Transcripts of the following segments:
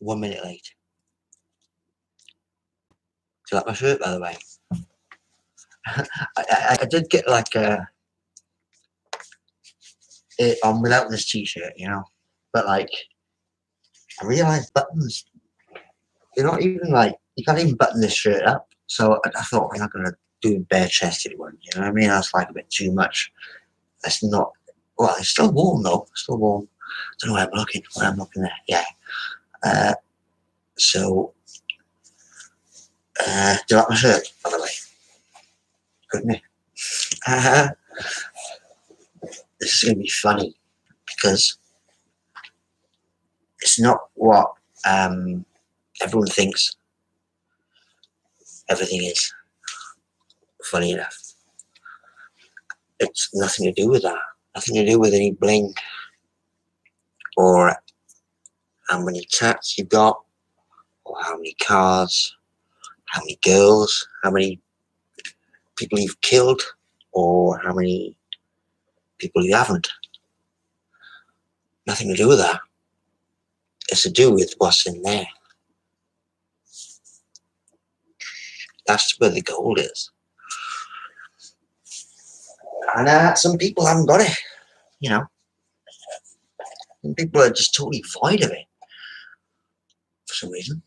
1 minute late. Do you like my shirt, by the way? I did get like it on without this t-shirt, you know, but like I realised buttons, you're not even like, you can't even button this shirt up. So I thought, I'm not going to do a bare-chested one, you know what I mean? That's like a bit too much. That's not, well, it's still warm though, still warm. I don't know where I'm looking there, yeah. So, do you like my shirt, by the way? Couldn't it? This is going to be funny because it's not what everyone thinks everything is. Funny enough, it's nothing to do with that. Nothing to do with any bling or how many tats you got, or how many cars, how many girls, how many people you've killed, or how many people you haven't. Nothing to do with that. It's to do with what's in there. That's where the gold is. And some people haven't got it, you know. Some people are just totally void of it for some reason.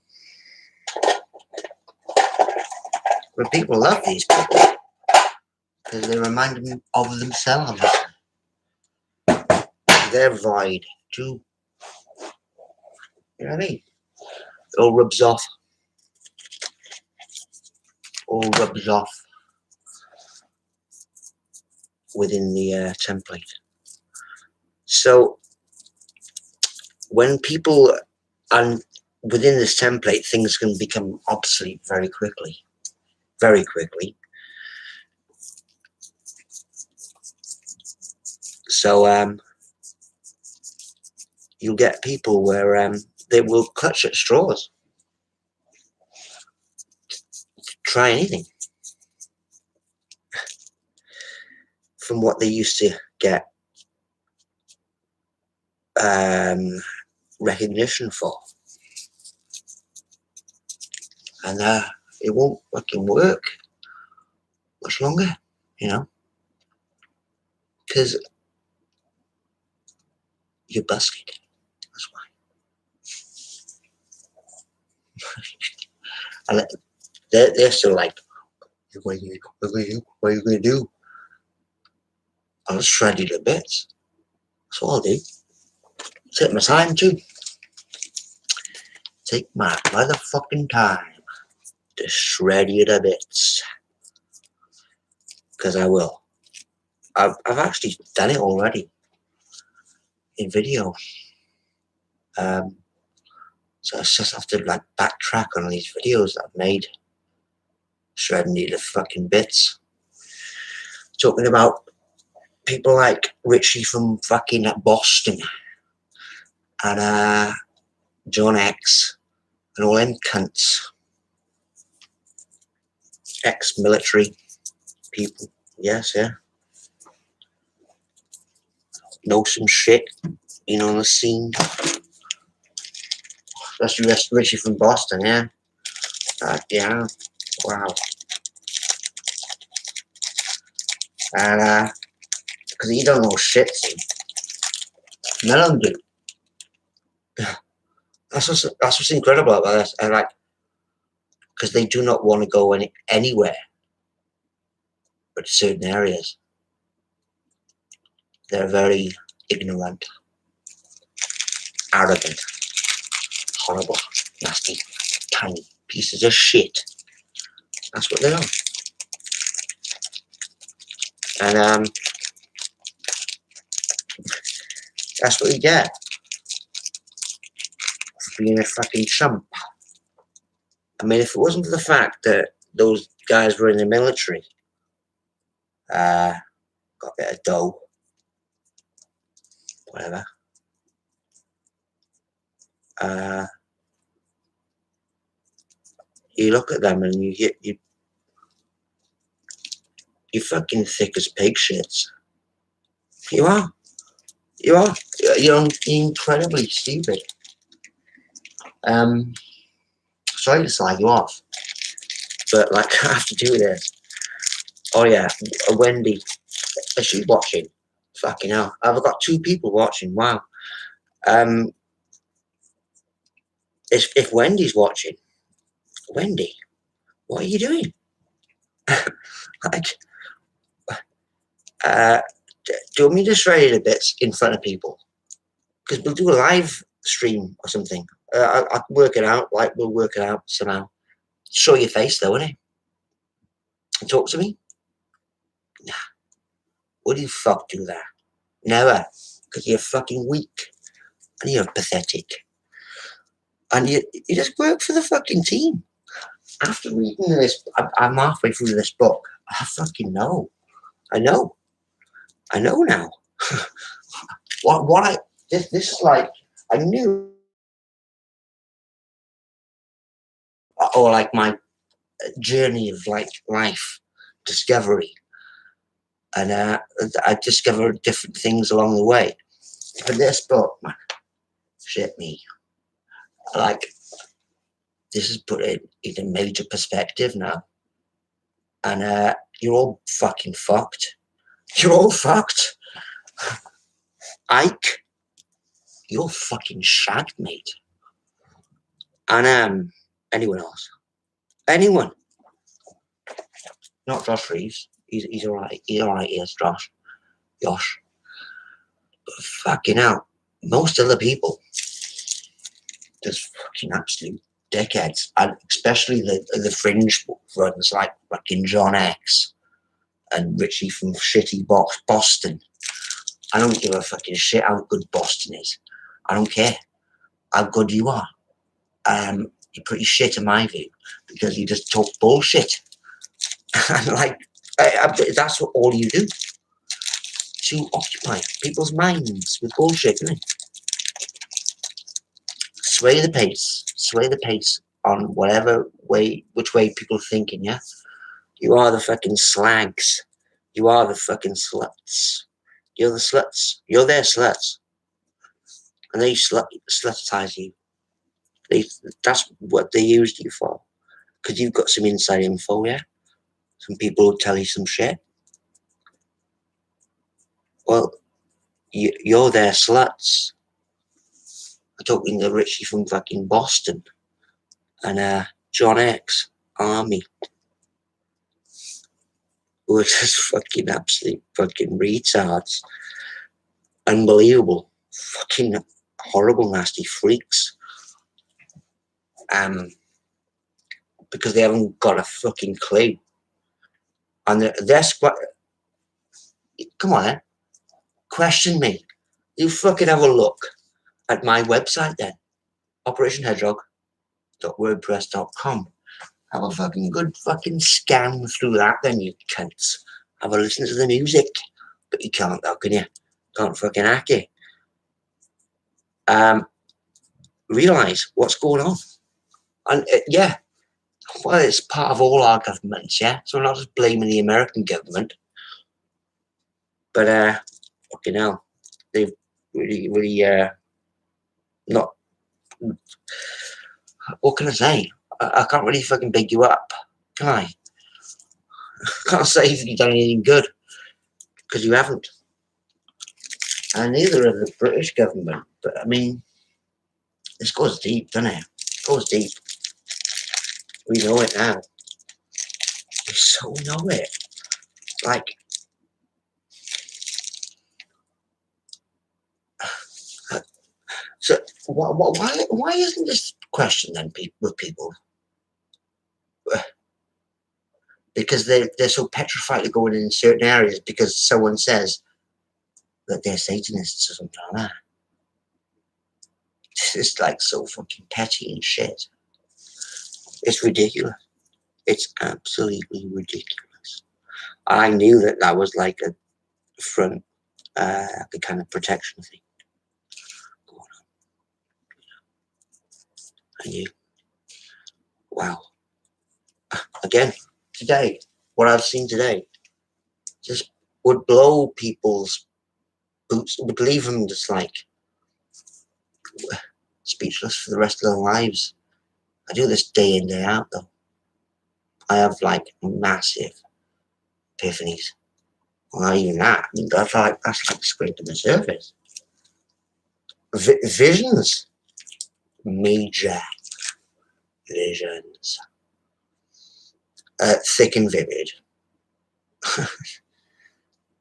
But people love these people because they remind them of themselves. They're void too. You know what I mean? It all rubs off. All rubs off within the template. So when people are within this template, things can become obsolete very quickly. Very quickly. So you'll get people where they will clutch at straws. Try anything. From what they used to get recognition for. And it won't fucking work much longer, you know, because you're busted. That's why. And they're still like, what are you going to do? I'll shred you to bits. That's all I'll do. Take my time too. Take my motherfucking time to shred you to bits. Because I will. I've actually done it already in video. So I just have to like backtrack on these videos that I've made. Shredding you to fucking bits. Talking about people like Richie from fucking Boston. And John X. And all them cunts. Ex-military people. Yes, yeah. Know some shit. You know, on the scene. Especially Richie from Boston, yeah. Yeah. Wow. And because he don't know shit, see. None of them do. That's what's incredible about this. And like, because they do not want to go anywhere but certain areas. They're very ignorant, arrogant, horrible, nasty, tiny pieces of shit. That's what they are. And that's what you get for being a fucking chump. I mean, if it wasn't for the fact that those guys were in the military, got a bit of dough, whatever. You look at them and you fucking thick as pig shits. You are. You are. You're incredibly stupid. Sorry to slag you off, but like I have to do this. Oh yeah, Wendy, is she watching? Fucking hell, I've got 2 people watching. Wow. If Wendy's watching, Wendy, what are you doing? Like, do you want me to shred a bit in front of people? Because we'll do a live stream or something. I'll work it out. Like, we'll work it out somehow. Show your face though, innit? And talk to me. Nah. Would you fuck do that? Never. Because you're fucking weak. And you're pathetic. And you just work for the fucking team. After reading this, I'm halfway through this book. I fucking know. I know now. This is like, I knew, or like my journey of like life discovery, and I discovered different things along the way. But this book, man, shit me, like, this is put it in a major perspective now, and you're all fucking fucked. You're all fucked. Ike, you're fucking shagged, mate. And anyone else? Anyone? Not Josh Reeves. He's alright. He's alright, yes, Josh. Josh. But fucking hell. Most other people, just fucking absolute dickheads. And especially the fringe runs like fucking John X and Richie from shitty Boston. I don't give a fucking shit how good Boston is. I don't care how good you are. You're pretty shit in my view because you just talk bullshit. And like, that's what all you do, to occupy people's minds with bullshit, isn't it? Sway the pace on whatever way, which way people are thinking, yeah? You are the fucking slags. You are the fucking sluts. You're the sluts. You're their sluts. And they slutize you. That's what they used you for. Because you've got some inside info, yeah? Some people will tell you some shit. Well, you're their sluts. I'm talking to Richie from fucking Boston and John X Army, who are just fucking absolute fucking retards. Unbelievable. Fucking horrible, nasty freaks. Because they haven't got a fucking clue. And they're come on then. Question me. You fucking have a look at my website then. operationhedgehog.wordpress.com. Have a fucking good fucking scan through that then, you cunts. Have a listen to the music. But you can't though, can you? Can't fucking hack it. Realise what's going on. And yeah, well, it's part of all our governments, yeah? So we're not just blaming the American government. But fucking hell, they've really not. What can I say? I can't really fucking big you up, can I? I can't say that you've done anything good, because you haven't. And neither of the British government. But I mean, this goes deep, doesn't it? It goes deep. We know it now. We so know it. Like, so why isn't this question then with people? Because they're so petrified to go in certain areas because someone says that they're Satanists or something like that. It's like so fucking petty and shit. It's ridiculous. It's absolutely ridiculous. I knew that was like a front, the kind of protection thing going on. I knew. Wow. Again, today, what I've seen today, just would blow people's boots, would leave them just like speechless for the rest of their lives. I do this day in, day out, though. I have, like, massive epiphanies. Well, not even that. I mean, that's like scraping the surface. Visions. Major visions. Thick and vivid.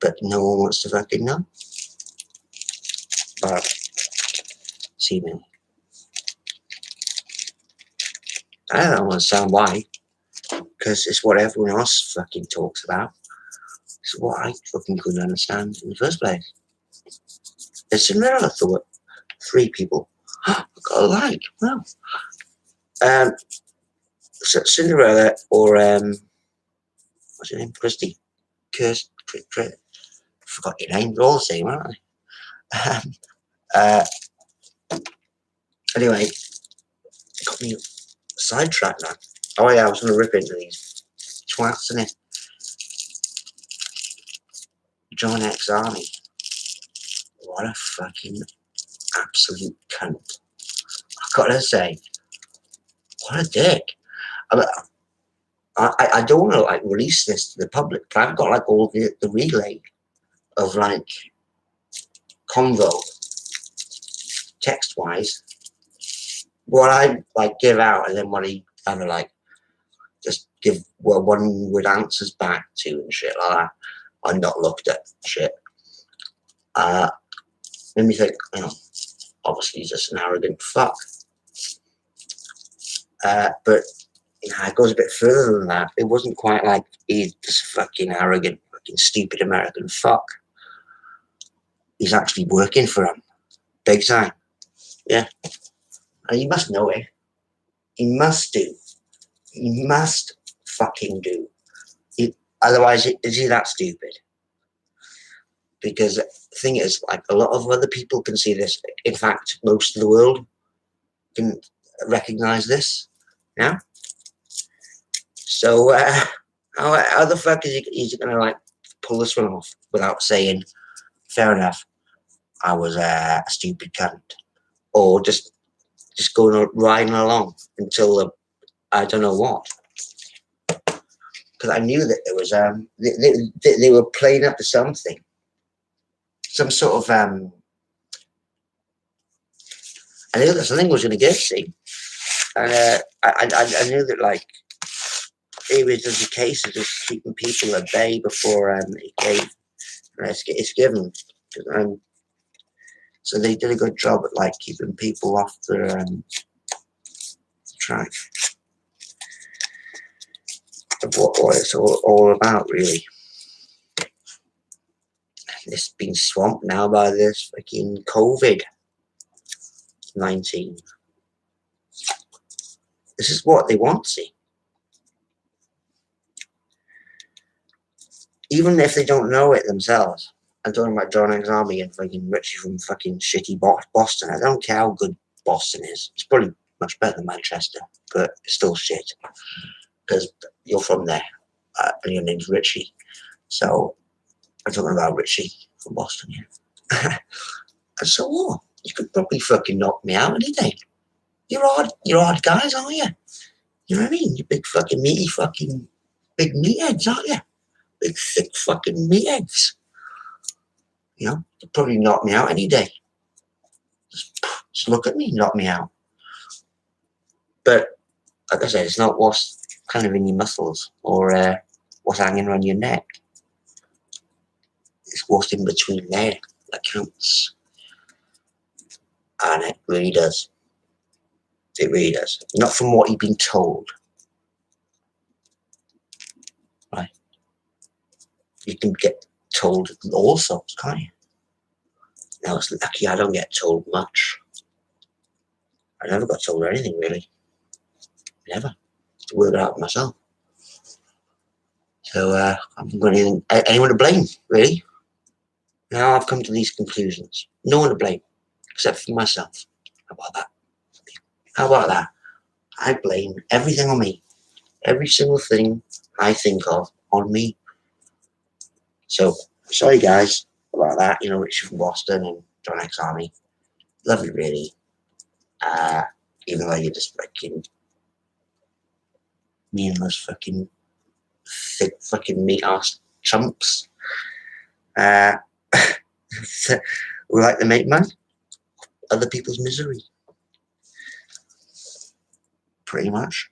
But no one wants to fucking know. But, seemingly. I don't understand why. Because it's what everyone else fucking talks about. It's what I fucking couldn't understand in the first place. It's Cinderella thought. 3 people. I got a like. Wow. Cinderella or what's her name? Christy. Forgot your name. They're all the same, aren't they? Anyway, got me sidetracked now. Oh yeah, I was going to rip into these twats, innit? John X Army. What a fucking absolute cunt. I've got to say, what a dick. I don't want to like release this to the public, but I've got like all the relay of like convo text wise what I like give out, and then what he kind of like just give one word answers back to and shit like that. I not looked at shit. Made me think, you know, obviously he's just an arrogant fuck. But you know, it goes a bit further than that. It wasn't quite like he's this fucking arrogant, fucking stupid American fuck. He's actually working for him, big time. Yeah, and he must know it. He must do. He must fucking do. Otherwise, is he that stupid? Because the thing is, like, a lot of other people can see this. In fact, most of the world can recognize this now. So, how the fuck is he gonna like pull this one off without saying, "Fair enough, I was a stupid cunt," or just going riding along until I don't know what? Because I knew that there was they were playing up to something, some sort of I knew that something was going to give. See, and I knew that like it was just a case of just keeping people at bay before it gave. It's given. So they did a good job at like keeping people off the track of what it's all about, really. It's been swamped now by this fucking COVID-19. This is what they want to see. Even if they don't know it themselves. I'm talking about John X Army and fucking Richie from fucking shitty Boston. I don't care how good Boston is. It's probably much better than Manchester, but it's still shit. Because you're from there, and your name's Richie. So, I'm talking about Richie from Boston, yeah. And so what? You could probably fucking knock me out any day. You're odd guys, aren't you? You know what I mean? You big fucking meaty fucking big meatheads, aren't you? Big thick fucking meatheads. You know, you'd probably knock me out any day. Just look at me, knock me out. But like I said, it's not what's kind of in your muscles or what's hanging around your neck. It's what's in between there that counts. And it really does. It really does. Not from what you've been told. Right? You can get told all sorts, can't you? Now it's lucky I don't get told much. I never got told anything, really. Never. To work it out myself. So I'm going to anyone to blame, really. Now I've come to these conclusions. No one to blame, except for myself. How about that? How about that? I blame everything on me. Every single thing I think of on me. So, sorry guys about that. You know, Richard from Boston and John X Army. Love you, really. Even though you're just fucking meaningless, fucking thick, fucking meat ass chumps. Uh, we like to make money, other people's misery. Pretty much.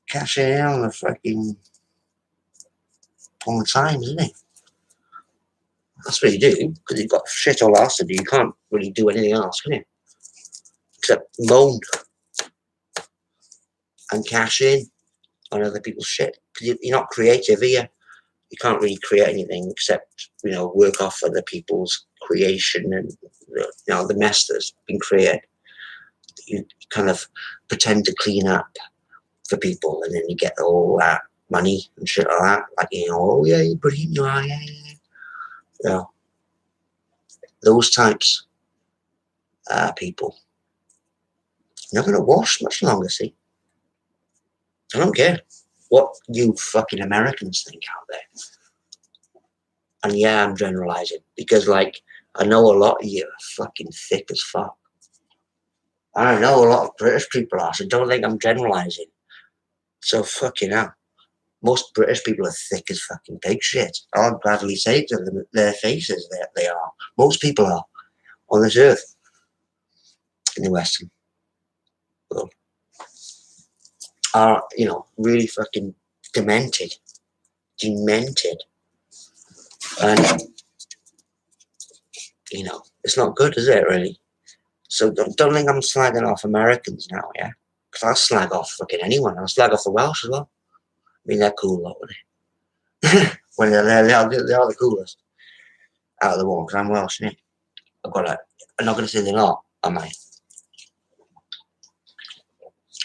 Cash in on the fucking all the time, isn't it? That's what you do, because you've got shit all else to do. You can't really do anything else, can you? Except moan and cash in on other people's shit. Because you're not creative, are you? You can't really create anything except, work off other people's creation and, the mess that's been created. You kind of pretend to clean up for people, and then you get all that money and shit like that. Like, oh yeah, you're brilliant, you are, yeah. Those types people. You're not going to wash much longer, see? I don't care what you fucking Americans think out there. And yeah, I'm generalizing, because, like, I know a lot of you are fucking thick as fuck. I know a lot of British people are, so don't think I'm generalizing. So fucking hell. Most British people are thick as fucking pig shit. I'll gladly say to them, their faces that they are. Most people are on this earth in the Western world are, really fucking demented. And, it's not good, is it, really? So don't think I'm slagging off Americans now, yeah? Because I'll slag off fucking anyone. I'll slag off the Welsh as well. I mean, they're cool, though, aren't they? When they are the coolest out of the one, because I'm Welsh, innit? I'm not going to say they're not, am I?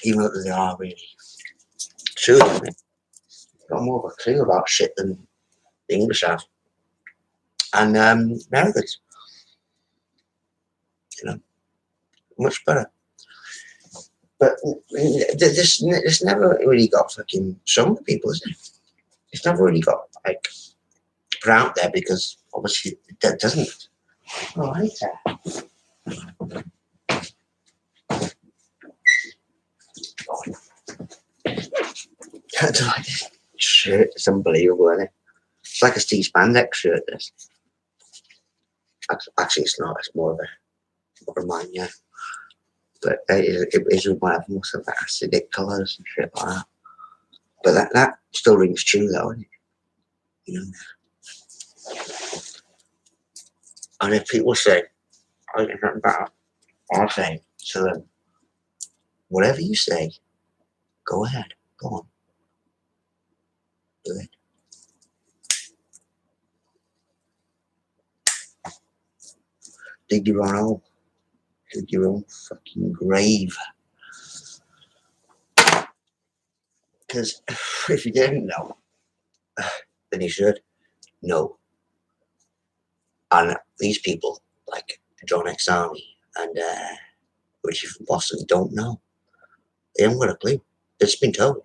Even though they are, really. True, isn't it? Got more of a clue about shit than the English have. And Americans, much better. But this never really got fucking shown to people, is it? It's never really got, like, put out there, because obviously it doesn't. Oh, right there. I don't like this shirt. It's unbelievable, isn't it? It's like a Steve Spandex shirt, this. Actually, it's not. It's more of mine, yeah. But it is with one of most of the acidic colours and shit like that. But that still rings true, though, isn't it? And if people say, I get nothing better, I'll say to them, whatever you say, go ahead, go on, do it. Dig your own hole. Dig your own fucking grave. Because if you didn't know, then you should know. And these people, like John X Army and Richie from Boston, don't know. They haven't got a clue. They've just been told.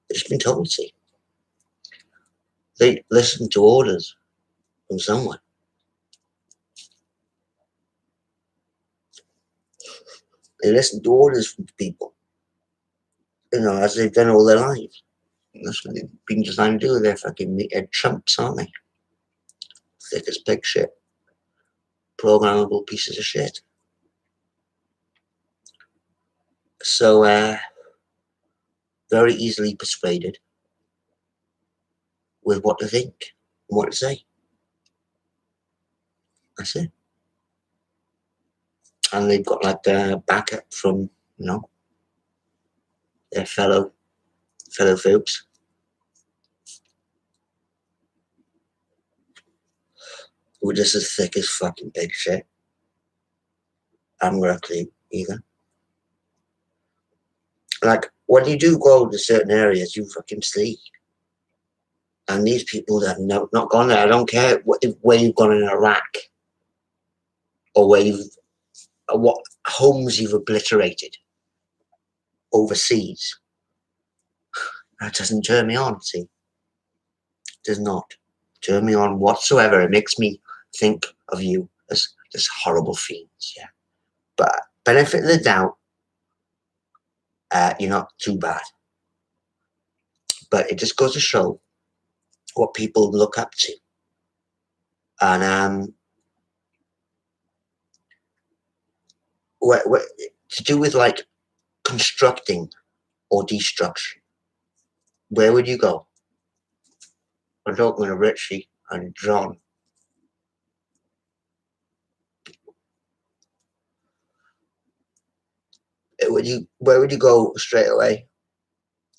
They've just been told, see. They listen to orders from someone. They listen to orders from people, as they've done all their lives. And that's what they've been designed to do. They're fucking meathead chumps, aren't they? Thick as pig shit. Programmable pieces of shit. So, very easily persuaded with what to think and what to say. That's it. And they've got, like, backup from, their fellow folks. Who are just as thick as fucking pig shit. I haven't got a clue either. Like, when you do go to certain areas, you fucking see. And these people that have not gone there, I don't care where you've gone in Iraq, or what homes you've obliterated overseas. That doesn't turn me on, see. It does not turn me on whatsoever. It makes me think of you as just horrible fiends, yeah. But benefit of the doubt, you're not too bad. But it just goes to show what people look up to. And what to do with like constructing or destruction. Where would you go? I'm talking to Richie and John. Where would you go straight away?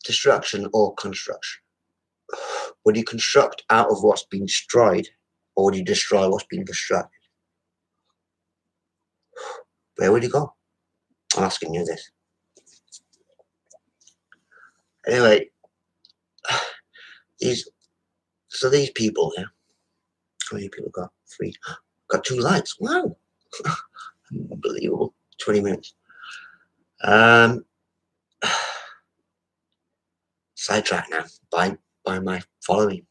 Destruction or construction? Would you construct out of what's been destroyed, or would you destroy what's been constructed? Where would you go? I'm asking you this. Anyway, these people, yeah. How many people got? 3. Got 2 likes. Wow. Unbelievable. 20 minutes. Sidetrack now by my following.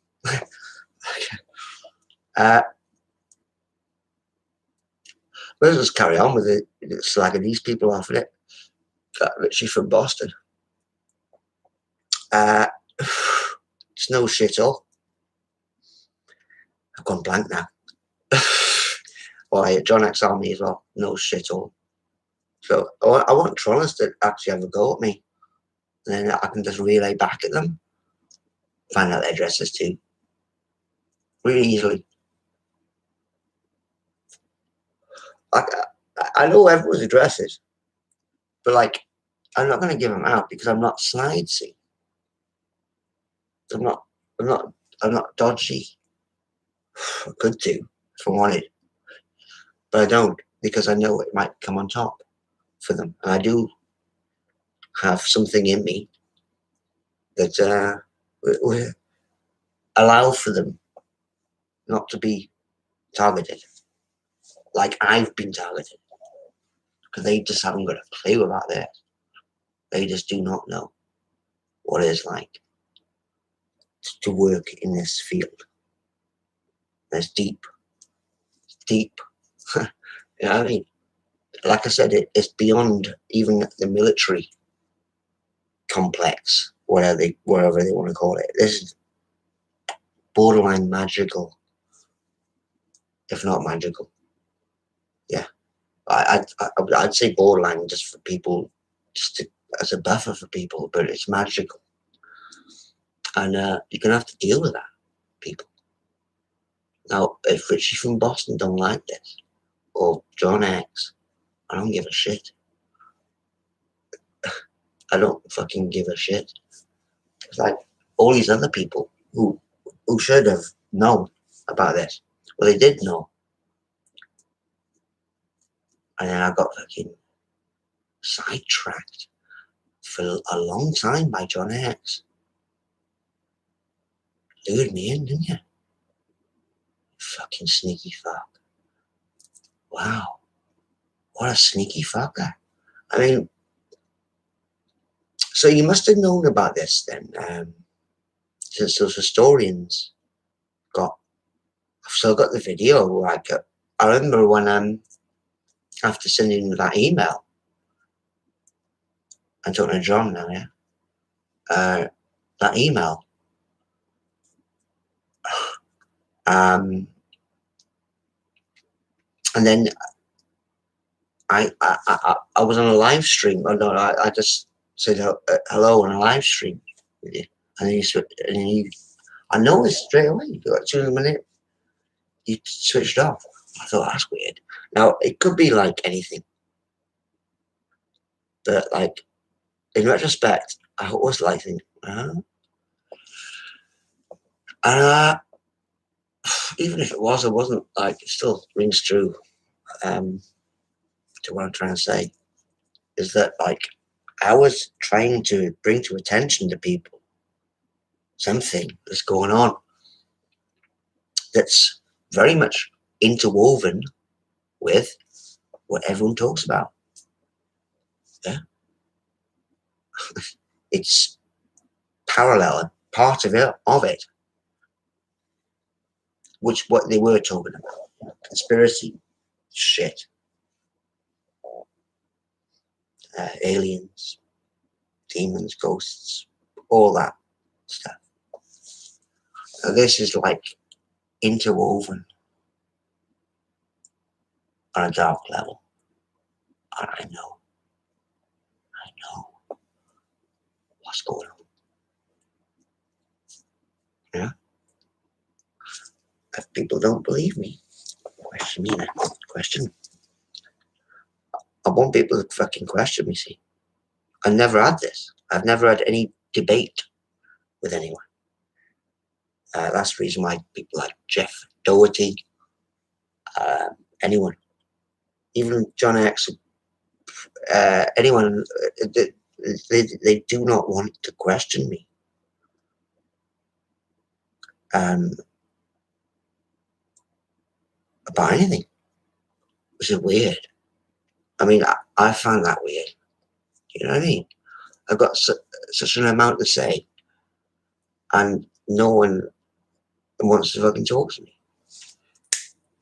Let's just carry on with it. Slagging these people off, it. Got Richie from Boston. It's no shit all. I've gone blank now. Well, John X Army as well. No shit all. So I want trollers to actually have a go at me, and then I can just relay back at them. Find out their addresses too. Really easily. Like, I know everyone's addresses, but like, I'm not going to give them out because I'm not snidesy. I'm not dodgy. I could do if I wanted, but I don't because I know it might come on top for them, and I do have something in me that will allow for them not to be targeted like I've been targeted, because they just haven't got a clue about this. They just do not know what it is like to work in this field. It's deep. You know what I mean? Like I said, it's beyond even the military complex, whatever they want to call it. This is borderline magical, if not magical. Yeah, I'd say borderline just for people, as a buffer for people, but it's magical, and you're gonna have to deal with that, people. Now, if Richie from Boston don't like this, or John X, I don't give a shit. I don't fucking give a shit. It's like all these other people who should have known about this. Well, they did know. And then I got fucking sidetracked for a long time by John X. Lured me in, didn't you? Fucking sneaky fuck. Wow. What a sneaky fucker. I mean, so you must have known about this then. Since those historians I've still got the video. Like, I remember when after sending that email, I'm talking to John now, yeah. That email, and then I was on a live stream. Oh no, I just said hello on a live stream with you, and then you I noticed straight away. Like 2 minutes, you switched off. I thought that's weird. Now it could be like anything, but like in retrospect, I was like thinking, even if it wasn't like it still rings true. To what I'm trying to say is that like I was trying to bring to attention to people something that's going on that's very much interwoven with what everyone talks about. Yeah. It's parallel and part of it, which what they were talking about. Conspiracy shit. aliens, demons, ghosts, all that stuff. So this is like interwoven on a dark level. And I know what's going on. Yeah? If people don't believe me, question me then. Question. I want people to fucking question me, see. I've never had this. I've never had any debate with anyone. That's the reason why people like Jeff Doherty, anyone, even John X, anyone, they do not want to question me. About anything, which is weird. I mean, I find that weird. You know what I mean? I've got such an amount to say, and no one wants to fucking talk to me.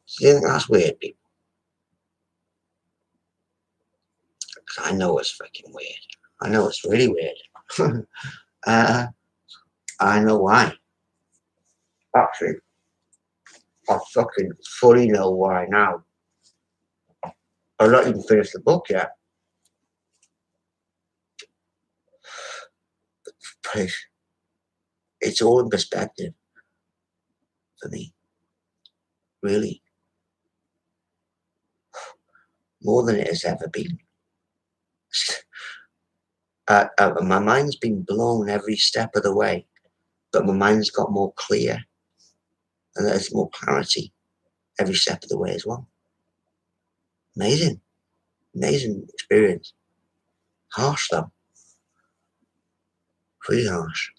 So you think that's weird, people? Because I know it's fucking weird. I know it's really weird. I know why. Actually, I fucking fully know why now. I've not even finished the book yet. But it's all in perspective for me. Really. More than it has ever been. My mind's been blown every step of the way, but my mind's got more clear, and there's more clarity every step of the way as well. Amazing experience. Harsh though, pretty harsh.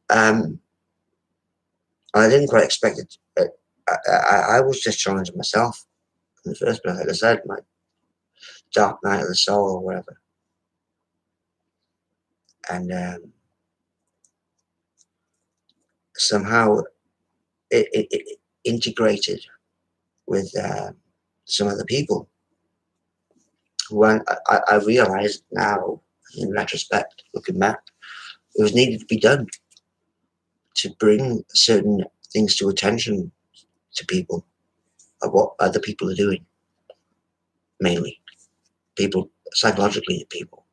I didn't quite expect it. I was just challenging myself in the first place, like I said, my dark night of the soul or whatever, and somehow it integrated with some other people. When I realized now, in retrospect, looking back, it was needed to be done to bring certain things to attention to people of what other people are doing, mainly people, psychologically people,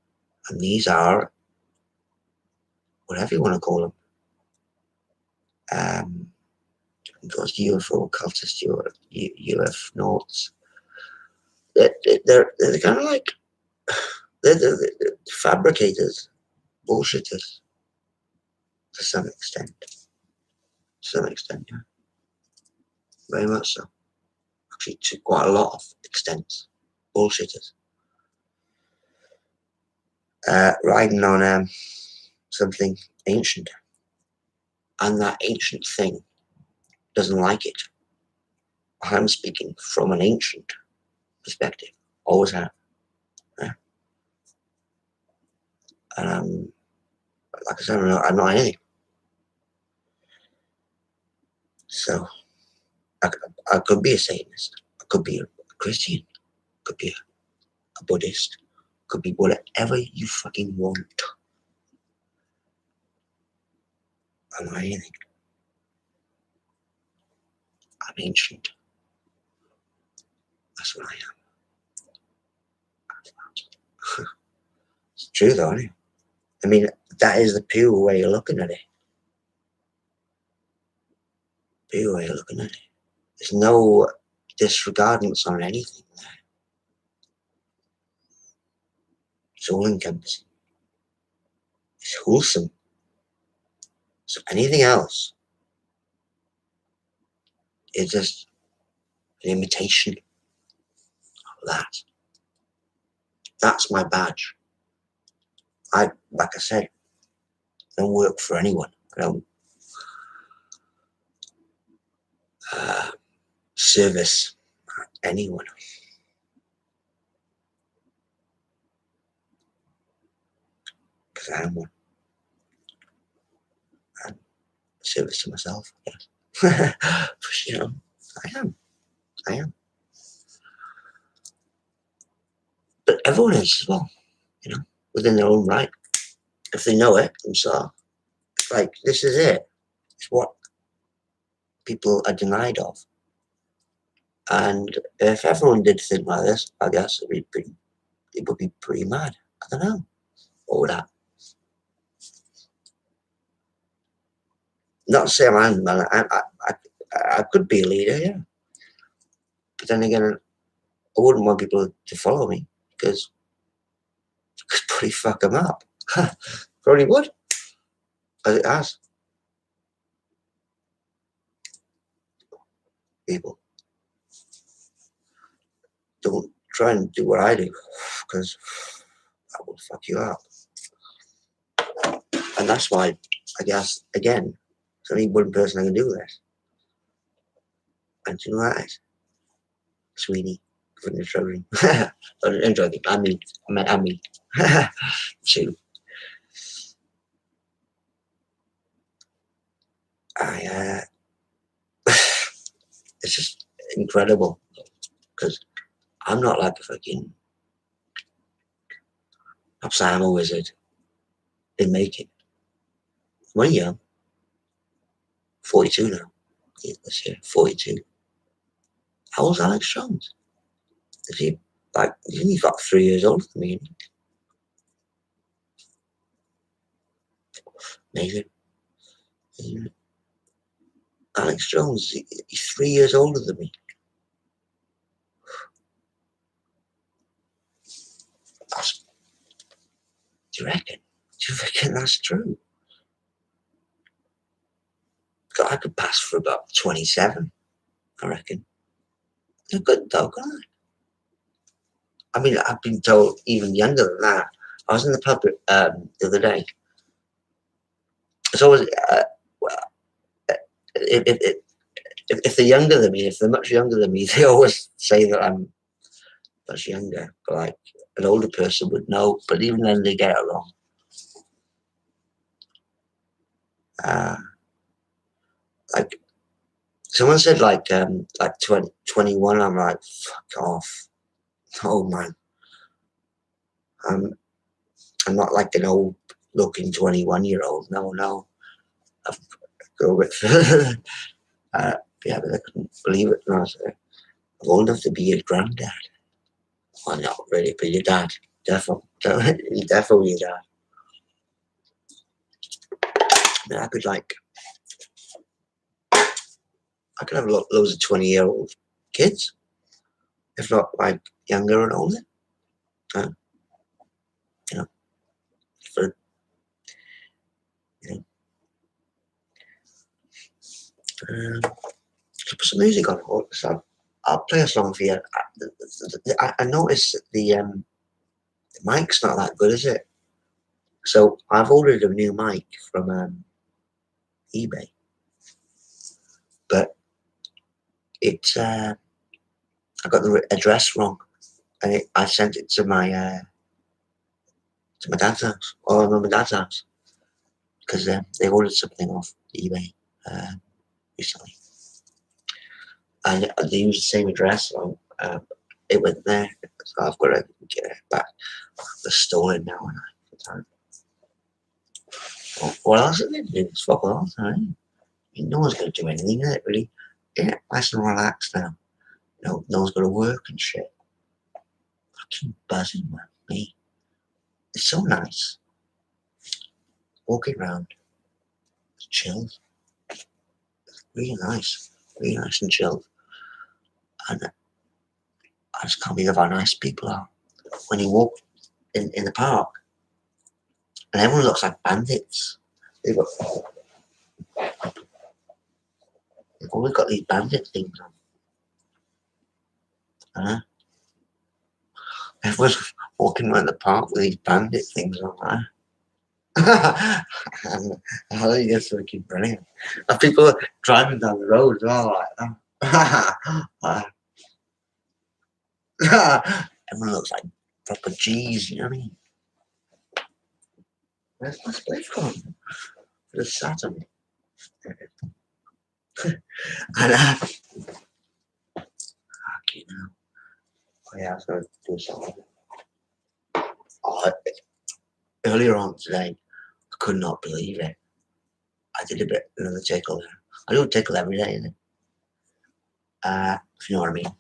and these are whatever you want to call them, those UFO cultists, UFOs. They're kind of like they're fabricators, bullshitters to some extent. Yeah, very much so. Actually, to quite a lot of extents, bullshitters. Riding on something ancient, and that ancient thing doesn't like it. I'm speaking from an ancient perspective, always have. Yeah. And like I said, I'm not anything. So I could be a Satanist, I could be a Christian, I could be a Buddhist, could be whatever you fucking want. I'm not anything. I'm ancient. That's what I am. It's true though, isn't it? I mean, that is the pure way of looking at it. Pure way of looking at it. There's no disregardance on anything there. It's all encompassing. It's wholesome. So anything else is just an imitation of that. That's my badge. Like I said, I don't work for anyone. I don't service anyone. Because I am one. And service to myself, yes. You know, I am. But everyone is as well, within their own right, if they know it themselves. Like, this is it. It's what people are denied of. And if everyone did think like this, I guess it would be pretty mad. I don't know. What would that? Not to say I'm man. I could be a leader, yeah. But then again, I wouldn't want people to follow me because it could pretty fuck them up. Probably would, as it has. People don't try and do what I do because that will fuck you up. And that's why, I guess, again, there's only one person that can do this. And you know what that is? Sweeney from the children. Enjoy it. I mean. Shoot. It's just incredible because I'm not like a fucking. I'm saying I'm a wizard. They make it. When young, 42 now. Yeah, this year, 42. How old's Alex Jones? Is he like? He's like 3 years older than me. Amazing. Alex Jones, he's 3 years older than me. That's, do you reckon? Do you reckon that's true? I could pass for about 27, I reckon. They're good though, can't I? I mean, I've been told even younger than that. I was in the pub the other day. It's always, well, if they're younger than me, if they're much younger than me, they always say that I'm much younger. But like an older person would know, but even then they get it wrong. Like someone said like 20, 21, I'm like, fuck off. Oh man. I'm not like an old looking 21-year-old. No. I've go with yeah, but I couldn't believe it. And I was I'm old enough to be your granddad. Well, not really, but your dad. Definitely, definitely your dad. I mean, I could have loads of 20-year-old kids, if not like younger and older. You know, for you know, to put some music on. So I'll play a song for you. I noticed that the mic's not that good, is it? So I've ordered a new mic from eBay, but it's I got the address wrong, and I sent it to my dad's house or my dad's house because they ordered something off eBay recently, and they used the same address, so it went there. So I've got to get it back. They're stolen now, and what else are they doing? It's fuck all, right? No one's going to do anything, is it, really? Yeah, nice and relaxed now. No one's going to work and shit. Fucking buzzing, man. Me. It's so nice. Walking around. It's chilled. Really nice. Really nice and chilled. And I just can't believe how nice people are. When you walk in the park, and everyone looks like bandits. They've always got these bandit things on. Everyone's walking around the park with these bandit things on. And I think it's fucking brilliant. And people are driving down the road as well like that. Everyone looks like proper G's, you know what I mean? Where's my split gone? For the Saturn. And fucking hell. Oh yeah, I was gonna do something. Oh, earlier on today, I could not believe it. I did a bit another tickle there. I do a tickle every day, innit? If you know what I mean.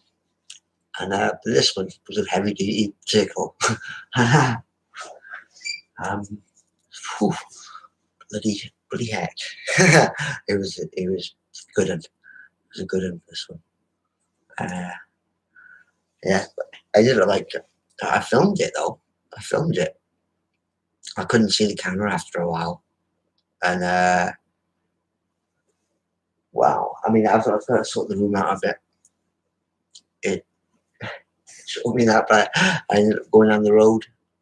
And this one was a heavy duty tickle. um, whew, bloody heck. It was good one. It was a good one, this one. Uh, yeah, I did it like, I filmed it though. I filmed it. I couldn't see the camera after a while. And wow, I mean, I've got to sort the room out a bit. It showed me that, but I ended up going down the road